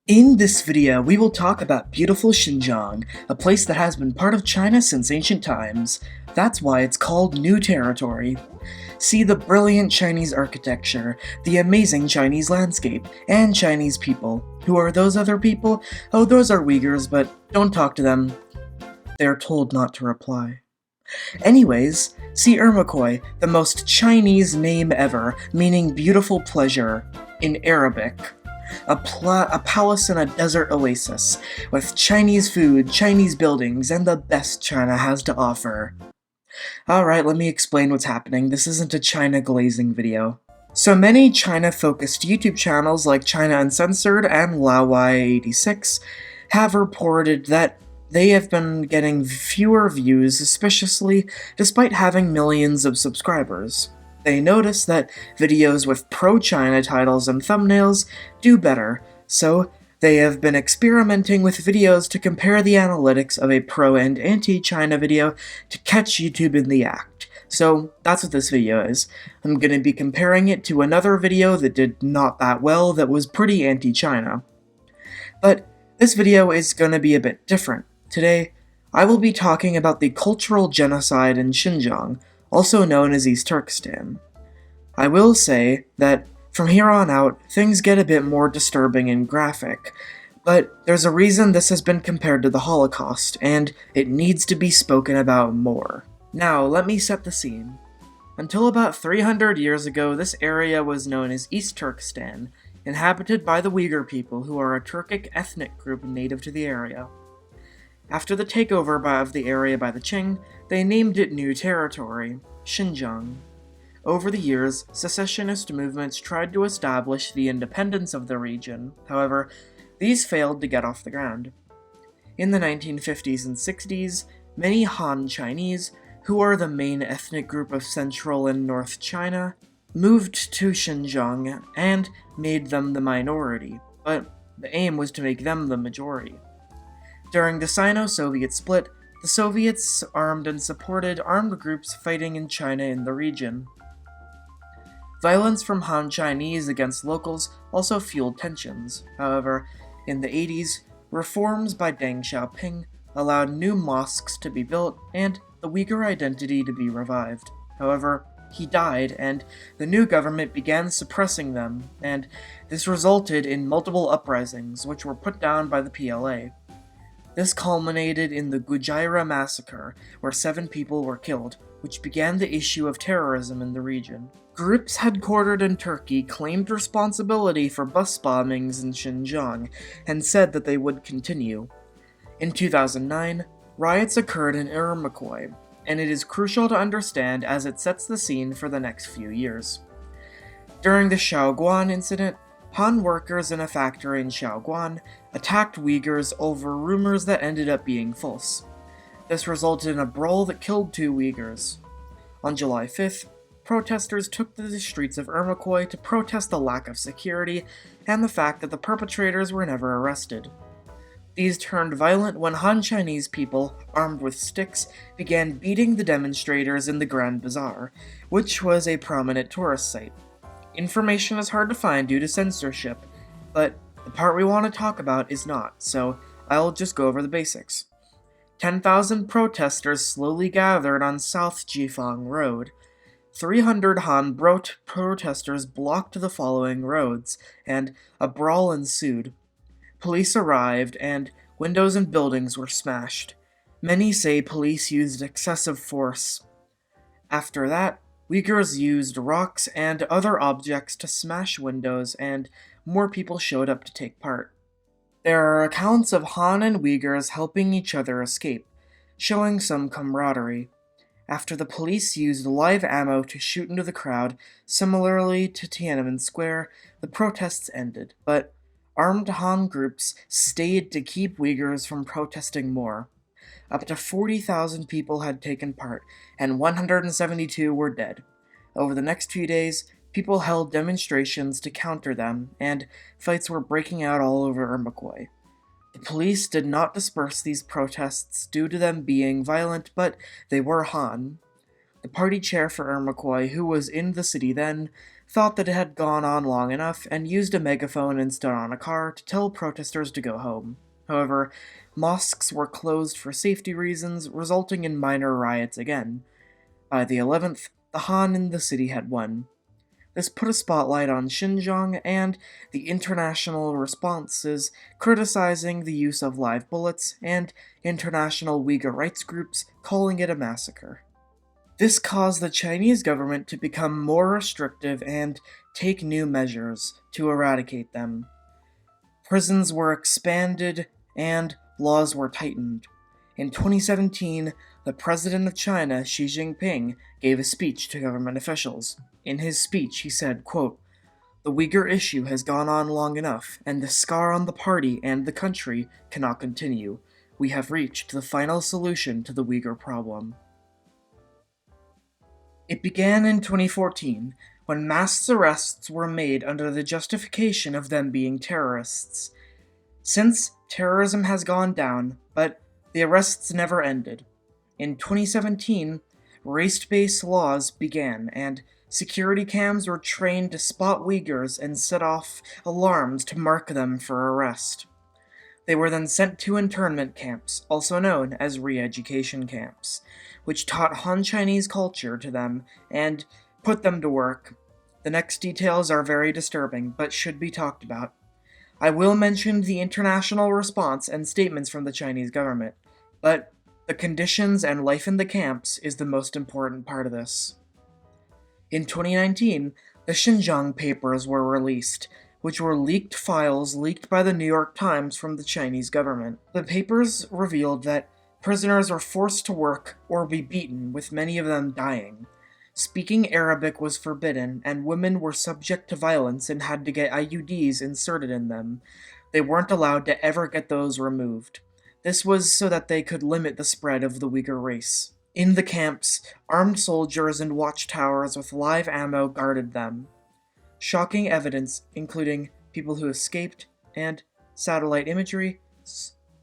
In this video, we will talk about beautiful Xinjiang, a place that has been part of China since ancient times. That's why it's called New Territory. See the brilliant Chinese architecture, the amazing Chinese landscape, and Chinese people. Who are those other people? Oh, those are Uyghurs, but don't talk to them. They're told not to reply. Anyways, see Ermakoi, the most Chinese name ever, meaning beautiful pleasure, in Arabic. A palace in a desert oasis, with Chinese food, Chinese buildings, and the best China has to offer. Alright, let me explain what's happening. This isn't a China glazing video. So many China-focused YouTube channels like China Uncensored and Lawai86 have reported that they have been getting fewer views suspiciously despite having millions of subscribers. They notice that videos with pro-China titles and thumbnails do better, so they have been experimenting with videos to compare the analytics of a pro and anti-China video to catch YouTube in the act. So that's what this video is. I'm going to be comparing it to another video that did not that well that was pretty anti-China. But this video is going to be a bit different. Today, I will be talking about the cultural genocide in Xinjiang, also known as East Turkestan. I will say that from here on out, things get a bit more disturbing and graphic, but there's a reason this has been compared to the Holocaust, and it needs to be spoken about more. Now, let me set the scene. Until about 300 years ago, this area was known as East Turkestan, inhabited by the Uyghur people, who are a Turkic ethnic group native to the area. After the takeover of the area by the Qing, they named it New Territory, Xinjiang. Over the years, secessionist movements tried to establish the independence of the region. However, these failed to get off the ground. In the 1950s and 60s, many Han Chinese, who are the main ethnic group of Central and North China, moved to Xinjiang and made them the minority, but the aim was to make them the majority. During the Sino-Soviet split, the Soviets armed and supported armed groups fighting in China in the region. Violence from Han Chinese against locals also fueled tensions. However, in the 80s, reforms by Deng Xiaoping allowed new mosques to be built and the Uyghur identity to be revived. However, he died, and the new government began suppressing them, and this resulted in multiple uprisings, which were put down by the PLA. This culminated in the Gujaira massacre, where 7 people were killed, which began the issue of terrorism in the region. Groups headquartered in Turkey claimed responsibility for bus bombings in Xinjiang, and said that they would continue. In 2009, riots occurred in Ermakoi, and it is crucial to understand as it sets the scene for the next few years. During the Shaoguan incident, Han workers in a factory in Shaoguan attacked Uyghurs over rumors that ended up being false. This resulted in a brawl that killed 2 Uyghurs. On July 5th, protesters took to the streets of Ermakoi to protest the lack of security and the fact that the perpetrators were never arrested. These turned violent when Han Chinese people, armed with sticks, began beating the demonstrators in the Grand Bazaar, which was a prominent tourist site. Information is hard to find due to censorship, but the part we want to talk about is not, so I'll just go over the basics. 10,000 protesters slowly gathered on South Jifang Road. 300 Han protesters blocked the following roads, and a brawl ensued. Police arrived, and windows and buildings were smashed. Many say police used excessive force. After that, Uyghurs used rocks and other objects to smash windows, and more people showed up to take part. There are accounts of Han and Uyghurs helping each other escape, showing some camaraderie. After the police used live ammo to shoot into the crowd, similarly to Tiananmen Square, the protests ended, but armed Han groups stayed to keep Uyghurs from protesting more. Up to 40,000 people had taken part, and 172 were dead. Over the next few days, people held demonstrations to counter them, and fights were breaking out all over Ermakoi. The police did not disperse these protests due to them being violent, but they were Han. The party chair for Ermakoi, who was in the city then, thought that it had gone on long enough and used a megaphone instead on a car to tell protesters to go home. However, mosques were closed for safety reasons, resulting in minor riots again. By the 11th, the Han in the city had won. This put a spotlight on Xinjiang and the international responses criticizing the use of live bullets and international Uyghur rights groups calling it a massacre. This caused the Chinese government to become more restrictive and take new measures to eradicate them. Prisons were expanded and laws were tightened. In 2017, the president of China, Xi Jinping, gave a speech to government officials. In his speech, he said, quote, "The Uyghur issue has gone on long enough, and the scar on the party and the country cannot continue. We have reached the final solution to the Uyghur problem." It began in 2014, when mass arrests were made under the justification of them being terrorists. Since, terrorism has gone down, but the arrests never ended. In 2017, race-based laws began, and security cams were trained to spot Uyghurs and set off alarms to mark them for arrest. They were then sent to internment camps, also known as re-education camps, which taught Han Chinese culture to them and put them to work. The next details are very disturbing, but should be talked about. I will mention the international response and statements from the Chinese government, but the conditions and life in the camps is the most important part of this. In 2019, the Xinjiang Papers were released, which were leaked files leaked by the New York Times from the Chinese government. The papers revealed that prisoners were forced to work or be beaten, with many of them dying. Speaking Arabic was forbidden, and women were subject to violence and had to get IUDs inserted in them. They weren't allowed to ever get those removed. This was so that they could limit the spread of the Uyghur race. In the camps, armed soldiers and watchtowers with live ammo guarded them. Shocking evidence, including people who escaped and satellite imagery,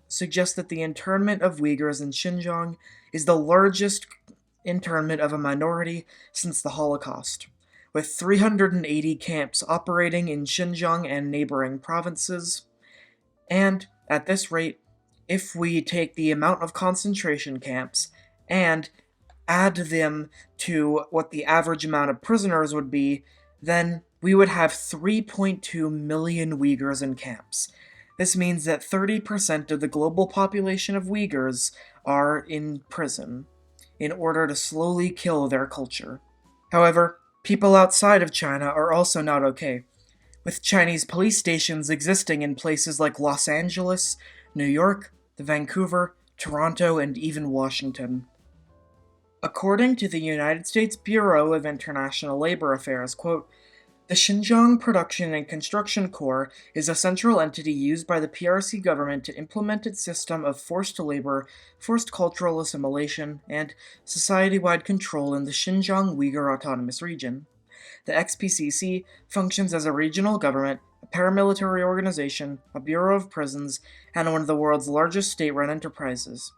suggests that the internment of Uyghurs in Xinjiang is the largest internment of a minority since the Holocaust, with 380 camps operating in Xinjiang and neighboring provinces. And, at this rate, if we take the amount of concentration camps and add them to what the average amount of prisoners would be, then we would have 3.2 million Uyghurs in camps. This means that 30% of the global population of Uyghurs are in prison in order to slowly kill their culture. However, people outside of China are also not okay, with Chinese police stations existing in places like Los Angeles, New York, Vancouver, Toronto, and even Washington. According to the United States Bureau of International Labor Affairs, quote, "The Xinjiang Production and Construction Corps is a central entity used by the PRC government to implement its system of forced labor, forced cultural assimilation, and society-wide control in the Xinjiang Uyghur Autonomous Region. The XPCC functions as a regional government, a paramilitary organization, a bureau of prisons, and one of the world's largest state-run enterprises.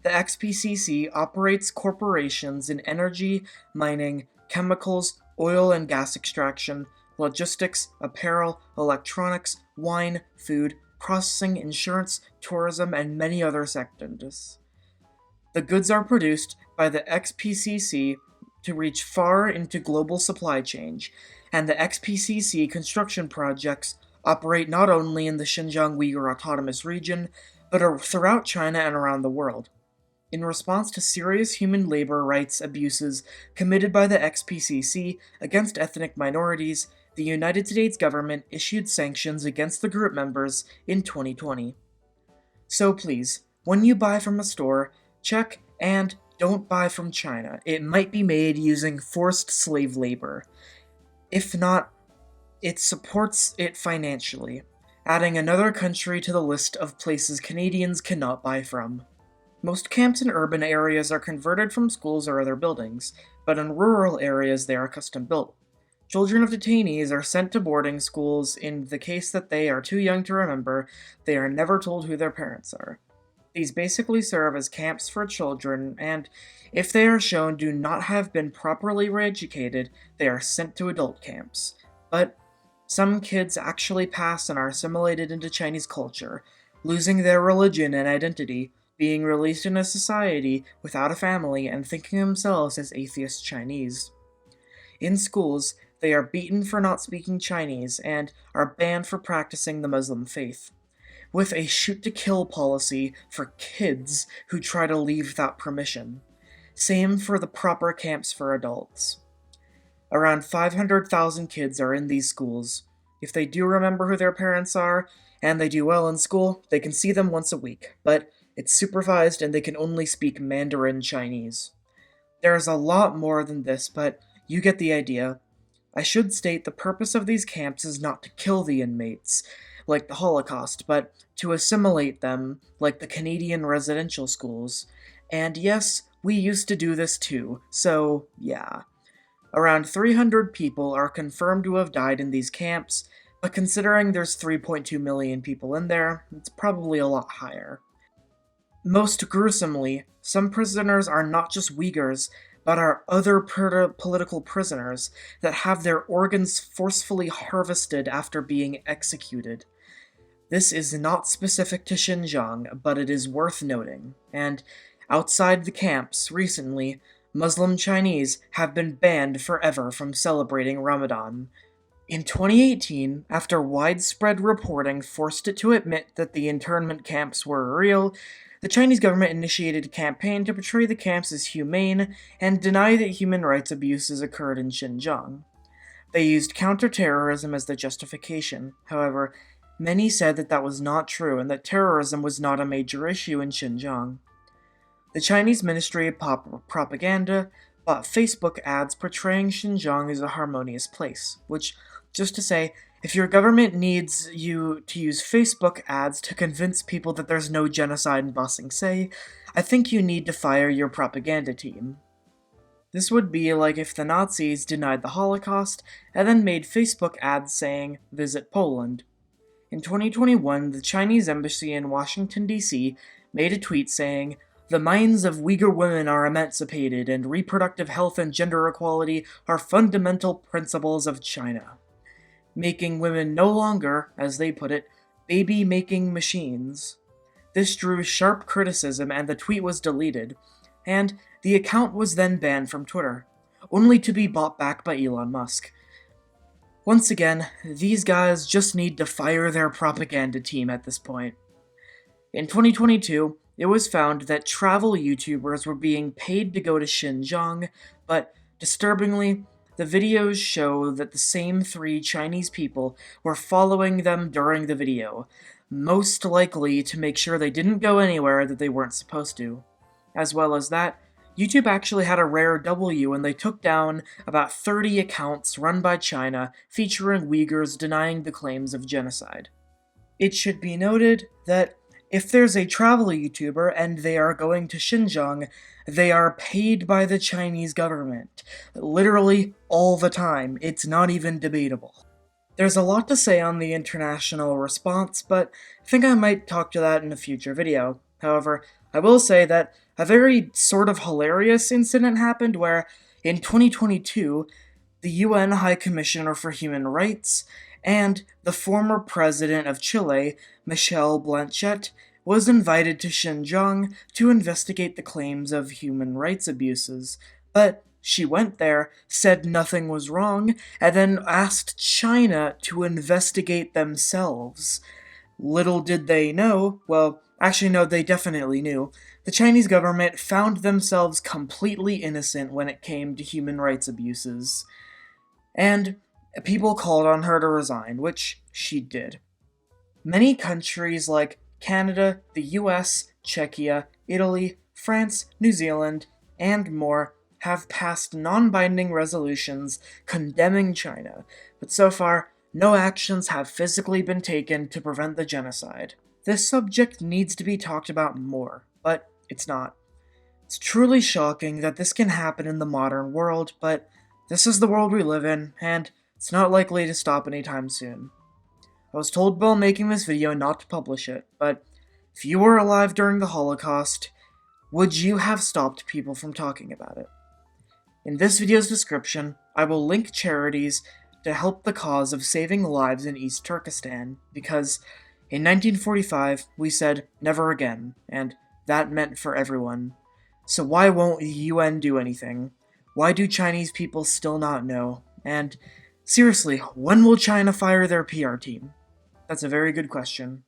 The XPCC operates corporations in energy, mining, chemicals, oil and gas extraction, logistics, apparel, electronics, wine, food, processing, insurance, tourism, and many other sectors. The goods are produced by the XPCC to reach far into global supply chain, and the XPCC construction projects operate not only in the Xinjiang Uyghur Autonomous Region, but are throughout China and around the world. In response to serious human labor rights abuses committed by the XPCC against ethnic minorities, the United States government issued sanctions against the group members in 2020. So please, when you buy from a store, check and don't buy from China. It might be made using forced slave labor. If not, it supports it financially, adding another country to the list of places Canadians cannot buy from. Most camps in urban areas are converted from schools or other buildings, but in rural areas they are custom built. Children of detainees are sent to boarding schools in the case that they are too young to remember. They are never told who their parents are. These basically serve as camps for children, and if they are shown do not have been properly re-educated, they are sent to adult camps. But some kids actually pass and are assimilated into Chinese culture, losing their religion and identity, being released in a society without a family, and thinking themselves as atheist Chinese. In schools, they are beaten for not speaking Chinese and are banned for practicing the Muslim faith, with a shoot-to-kill policy for kids who try to leave without permission. Same for the proper camps for adults. Around 500,000 kids are in these schools. If they do remember who their parents are, and they do well in school, they can see them once a week, but it's supervised and they can only speak Mandarin Chinese. There's a lot more than this, but you get the idea. I should state the purpose of these camps is not to kill the inmates, like the Holocaust, but to assimilate them, like the Canadian residential schools. And yes, we used to do this too, so yeah. Around 300 people are confirmed to have died in these camps, but considering there's 3.2 million people in there, it's probably a lot higher. Most gruesomely, some prisoners are not just Uyghurs, but are other political prisoners that have their organs forcefully harvested after being executed. This is not specific to Xinjiang, but it is worth noting, and outside the camps, recently, Muslim Chinese have been banned forever from celebrating Ramadan. In 2018, after widespread reporting forced it to admit that the internment camps were real, the Chinese government initiated a campaign to portray the camps as humane and deny that human rights abuses occurred in Xinjiang. They used counterterrorism as the justification. However, many said that that was not true and that terrorism was not a major issue in Xinjiang. The Chinese Ministry of Propaganda bought Facebook ads portraying Xinjiang as a harmonious place, which, just to say, if your government needs you to use Facebook ads to convince people that there's no genocide in Ba Sing Se, I think you need to fire your propaganda team. This would be like if the Nazis denied the Holocaust and then made Facebook ads saying, "Visit Poland." In 2021, the Chinese embassy in Washington, D.C. made a tweet saying, "The minds of Uyghur women are emancipated, and reproductive health and gender equality are fundamental principles of China," making women no longer, as they put it, baby-making machines. This drew sharp criticism and the tweet was deleted, and the account was then banned from Twitter, only to be bought back by Elon Musk. Once again, these guys just need to fire their propaganda team at this point. In 2022, it was found that travel YouTubers were being paid to go to Xinjiang, but disturbingly, the videos show that the same 3 Chinese people were following them during the video, most likely to make sure they didn't go anywhere that they weren't supposed to. As well as that, YouTube actually had a rare W when they took down about 30 accounts run by China featuring Uyghurs denying the claims of genocide. It should be noted that if there's a travel YouTuber and they are going to Xinjiang, they are paid by the Chinese government. Literally all the time. It's not even debatable. There's a lot to say on the international response, but I think I might talk to that in a future video. However, I will say that a very sort of hilarious incident happened where, in 2022, the UN High Commissioner for Human Rights and the former president of Chile, Michelle Bachelet, was invited to Xinjiang to investigate the claims of human rights abuses, but she went there, said nothing was wrong, and then asked China to investigate themselves. Little did they know, well, actually no, they definitely knew, the Chinese government found themselves completely innocent when it came to human rights abuses. And people called on her to resign, which she did. Many countries like Canada, the US, Czechia, Italy, France, New Zealand, and more have passed non-binding resolutions condemning China, but so far, no actions have physically been taken to prevent the genocide. This subject needs to be talked about more, but it's not. It's truly shocking that this can happen in the modern world, but this is the world we live in, and it's not likely to stop anytime soon. I was told while making this video not to publish it, but If you were alive during the Holocaust, would you have stopped people from talking about it? In this video's description, I will link charities to help the cause of saving lives in East Turkestan, because in 1945 we said never again, and that meant for everyone. So why won't the UN do anything? Why do Chinese people still not know? And seriously, when will China fire their PR team? That's a very good question.